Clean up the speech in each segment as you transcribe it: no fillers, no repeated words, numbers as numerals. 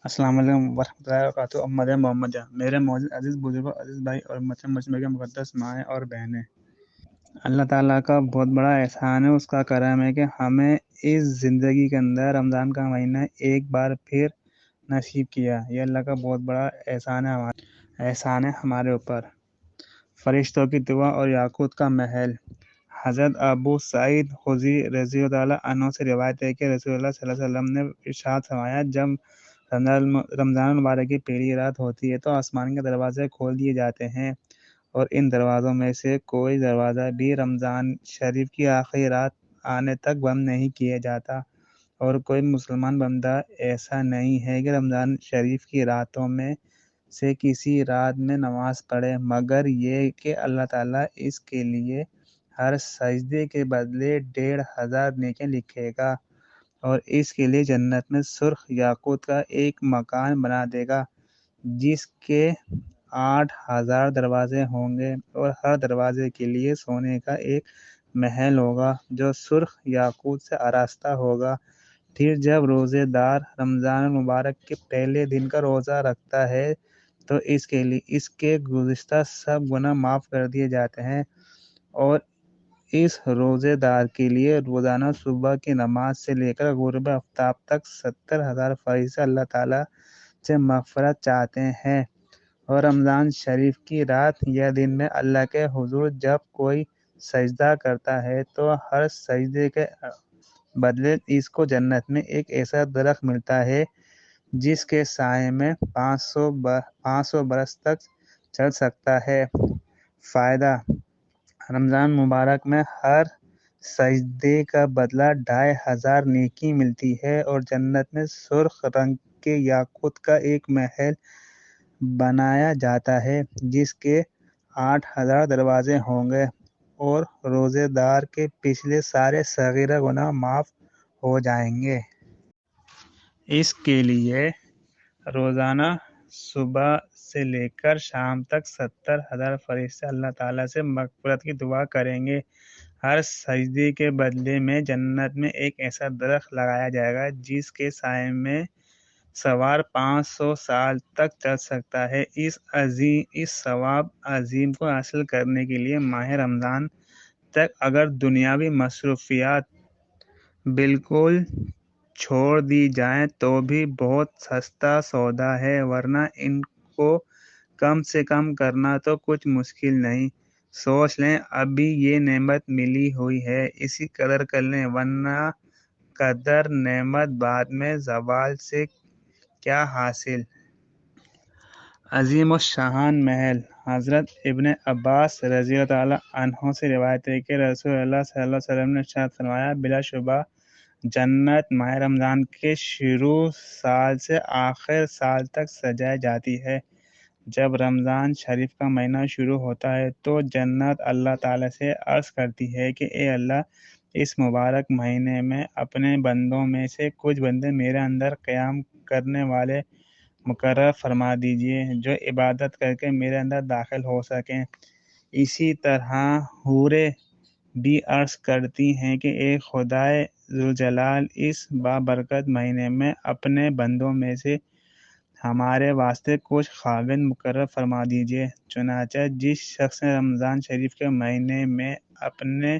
السلام علیکم ورحمۃ اللہ وبرکاتہ۔ محمد محمد جان، میرے معزز عزیز بزرگوں، عزیز بھائی اور مجمع کے مقدس مائیں اور بہنیں، اللہ تعالیٰ کا بہت بڑا احسان ہے، اس کا کرم ہے کہ ہمیں اس زندگی کے اندر رمضان کا مہینہ ایک بار پھر نصیب کیا۔ یہ اللہ کا بہت بڑا احسان ہے ہمارے اوپر۔ فرشتوں کی دعا اور یاقوت کا محل۔ حضرت ابو سعید خدری رضی اللہ عنہ سے روایت ہے کہ رسول اللہ صلی اللہ علیہ وسلم نے ارشاد فرمایا، جب رمضان المبارک کی پہلی رات ہوتی ہے تو آسمان کے دروازے کھول دیے جاتے ہیں، اور ان دروازوں میں سے کوئی دروازہ بھی رمضان شریف کی آخری رات آنے تک بند نہیں کیا جاتا، اور کوئی مسلمان بندہ ایسا نہیں ہے کہ رمضان شریف کی راتوں میں سے کسی رات میں نماز پڑھے مگر یہ کہ اللہ تعالیٰ اس کے لیے ہر سجدے کے بدلے 1500 نیکیاں لکھے گا، اور اس کے لیے جنت میں سرخ یاقوت کا ایک مکان بنا دے گا جس کے 8000 دروازے ہوں گے، اور ہر دروازے کے لیے سونے کا ایک محل ہوگا جو سرخ یاقوت سے آراستہ ہوگا۔ پھر جب روزے دار رمضان المبارک کے پہلے دن کا روزہ رکھتا ہے تو اس کے گزشتہ سب گناہ معاف کر دیے جاتے ہیں، اور اس روزے دار کے لیے روزانہ صبح کی نماز سے لے کر غروب آفتاب تک 70,000 فرشتے اللہ تعالیٰ سے مغفرت چاہتے ہیں۔ اور رمضان شریف کی رات یا دن میں اللہ کے حضور جب کوئی سجدہ کرتا ہے تو ہر سجدے کے بدلے اس کو جنت میں ایک ایسا درخت ملتا ہے جس کے سائے میں 500 برس تک چل سکتا ہے۔ فائدہ: رمضان مبارک میں ہر سجدے کا بدلہ 2500 نیکی ملتی ہے، اور جنت میں سرخ رنگ کے یاقوت کا ایک محل بنایا جاتا ہے جس کے 8000 دروازے ہوں گے، اور روزے دار کے پچھلے سارے صغیرہ گناہ معاف ہو جائیں گے۔ اس کے لیے روزانہ صبح سے لے کر شام تک 70,000 فرشتے اللہ تعالیٰ سے مغفرت کی دعا کریں گے۔ ہر سجدے کے بدلے میں جنت میں ایک ایسا درخت لگایا جائے گا جس کے سائے میں سوار 500 سال تک چل سکتا ہے۔ اس ثواب عظیم کو حاصل کرنے کے لیے ماہ رمضان تک اگر دنیاوی مصروفیات بالکل چھوڑ دی جائیں تو بھی بہت سستا سودا ہے، ورنہ ان کو کم سے کم کرنا تو کچھ مشکل نہیں۔ سوچ لیں، ابھی یہ نعمت ملی ہوئی ہے، اسی قدر کر لیں، ورنہ قدر نعمت بعد میں زوال سے کیا حاصل۔ عظیم الشان محل۔ حضرت ابن عباس رضی اللہ تعالیٰ عنہ سے روایت ہے کہ رسول اللہ صلی اللہ علیہ وسلم نے ارشاد فرمایا، بلا شبہ جنت ماہ رمضان کے شروع سال سے آخر سال تک سجائی جاتی ہے۔ جب رمضان شریف کا مہینہ شروع ہوتا ہے تو جنت اللہ تعالیٰ سے عرض کرتی ہے کہ اے اللہ، اس مبارک مہینے میں اپنے بندوں میں سے کچھ بندے میرے اندر قیام کرنے والے مقرر فرما دیجیے جو عبادت کر کے میرے اندر داخل ہو سکیں۔ اسی طرح حوریں بھی عرض کرتی ہیں کہ اے خدائے ذوالجلال، اس بابرکت مہینے میں اپنے بندوں میں سے ہمارے واسطے کچھ خاوند مقرر فرما دیجیے۔ چنانچہ جس شخص نے رمضان شریف کے مہینے میں اپنے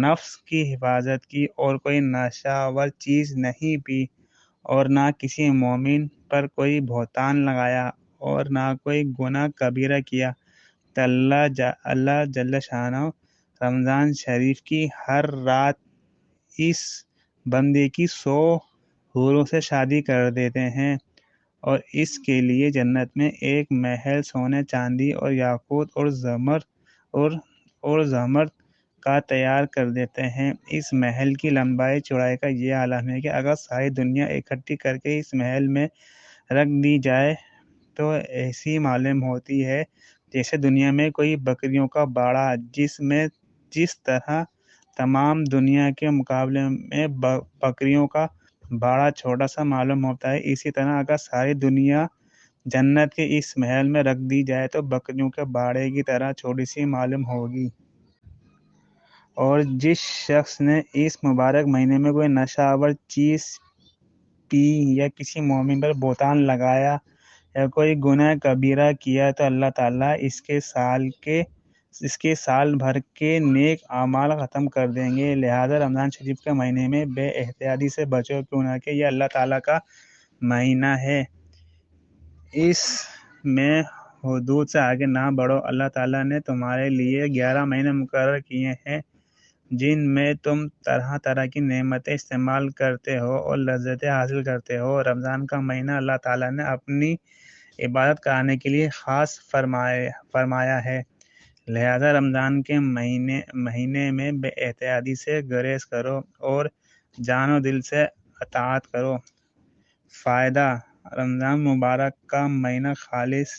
نفس کی حفاظت کی اور کوئی نشہ آور چیز نہیں پی، اور نہ کسی مومن پر کوئی بہتان لگایا، اور نہ کوئی گناہ کبیرہ کیا، تو اللہ جل شانہ رمضان شریف کی ہر رات اس بندے کی 100 حوروں سے شادی کر دیتے ہیں، اور اس کے لیے جنت میں ایک محل سونے، چاندی اور یاقوت اور زمرد کا تیار کر دیتے ہیں۔ اس محل کی لمبائی چوڑائی کا یہ عالم ہے کہ اگر ساری دنیا اکٹھی کر کے اس محل میں رکھ دی جائے تو ایسی معلوم ہوتی ہے جیسے دنیا میں کوئی بکریوں کا باڑہ، جس طرح تمام دنیا کے مقابلے میں بکریوں کا باڑہ چھوٹا سا معلوم ہوتا ہے، اسی طرح اگر ساری دنیا جنت کے اس محل میں رکھ دی جائے تو بکریوں کے باڑے کی طرح چھوٹی سی معلوم ہوگی۔ اور جس شخص نے اس مبارک مہینے میں کوئی نشہ آور چیز پی یا کسی مومن پر بہتان لگایا یا کوئی گناہ کبیرہ کیا تو اللہ تعالیٰ اس کے سال بھر کے نیک اعمال ختم کر دیں گے۔ لہٰذا رمضان شریف کے مہینے میں بے احتیاطی سے بچو، کیوں نہ کہ یہ اللہ تعالیٰ کا مہینہ ہے، اس میں حدود سے آگے نہ بڑھو۔ اللہ تعالیٰ نے تمہارے لیے 11 مہینے مقرر کیے ہیں جن میں تم طرح طرح کی نعمتیں استعمال کرتے ہو اور لذتیں حاصل کرتے ہو۔ رمضان کا مہینہ اللہ تعالیٰ نے اپنی عبادت کرانے کے لیے خاص فرمایا ہے، لہذا رمضان کے مہینے میں بے احتیاطی سے گریز کرو اور جان و دل سے اطاعت کرو۔ فائدہ: رمضان مبارک کا مہینہ خالص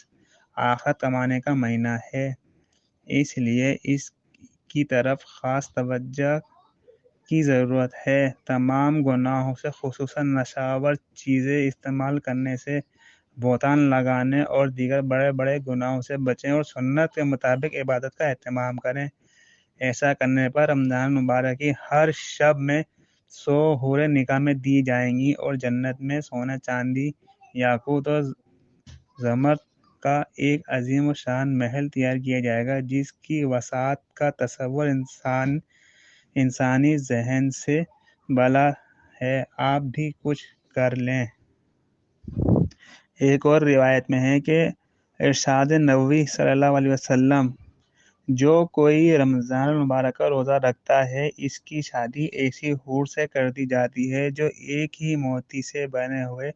آخرت کمانے کا مہینہ ہے، اس لیے اس کی طرف خاص توجہ کی ضرورت ہے۔ تمام گناہوں سے، خصوصاً نشہ ور چیزیں استعمال کرنے سے، بہتان لگانے اور دیگر بڑے بڑے گناہوں سے بچیں اور سنت کے مطابق عبادت کا اہتمام کریں۔ ایسا کرنے پر رمضان مبارک کی ہر شب میں 100 حوریں نکاح میں دی جائیں گی اور جنت میں سونے، چاندی، یاقوت اور زمرد کا ایک عظیم الشان محل تیار کیا جائے گا جس کی وسعت کا تصور انسانی ذہن سے بالا ہے۔ آپ بھی کچھ کر لیں۔ ایک اور روایت میں ہے کہ ارشاد نبوی صلی اللہ علیہ وسلم، جو کوئی رمضان المبارک کا روزہ رکھتا ہے اس کی شادی ایسی حور سے کر دی جاتی ہے جو ایک ہی موتی سے بنے ہوئے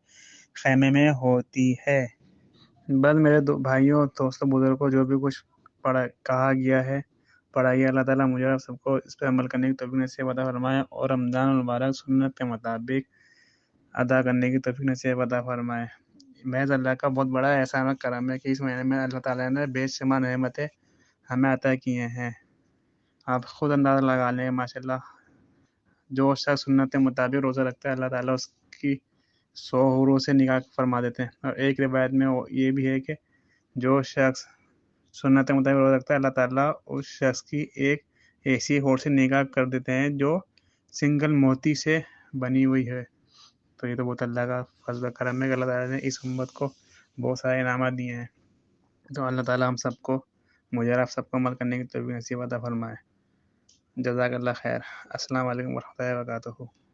خیمے میں ہوتی ہے۔ بس میرے بھائیوں، دوستوں، بزرگوں، جو بھی کچھ کہا گیا ہے پڑھائیے۔ اللہ تعالیٰ مجھے اور سب کو اس پہ عمل کرنے کی توفیق نصیب عطا فرمائے اور رمضان المبارک سنت کے مطابق ادا کرنے کی توفیق نصیب عطا فرمائے۔ محض اللہ کا بہت بڑا احسان و کرم ہے کہ اس مہینے میں اللہ تعالیٰ نے بے شمار نعمتیں ہمیں عطا کیے ہیں۔ آپ خود اندازہ لگا لیں، ماشاءاللہ جو شخص سنت کے مطابق روزہ رکھتا ہے اللہ تعالیٰ اس کی 100 حوروں سے نکاح فرما دیتے ہیں۔ اور ایک روایت میں یہ بھی ہے کہ جو شخص سنت کے مطابق روزہ رکھتا ہے اللہ تعالیٰ اس شخص کی ایک ایسی حور سے نکاح کر دیتے ہیں جو سنگل موتی سے بنی ہوئی ہے۔ تو یہ تو بہت اللہ کا فضل و کرم ہے کہ اللہ تعالیٰ نے اس امت کو بہت سارے انعامات دیے ہیں۔ تو اللہ تعالیٰ ہم سب کو، مجھے اور آپ سب کو عمل کرنے کی توفیق نصیب عطا فرمائے۔ جزاک اللہ خیر۔ السلام علیکم ورحمۃ اللہ وبرکاتہ۔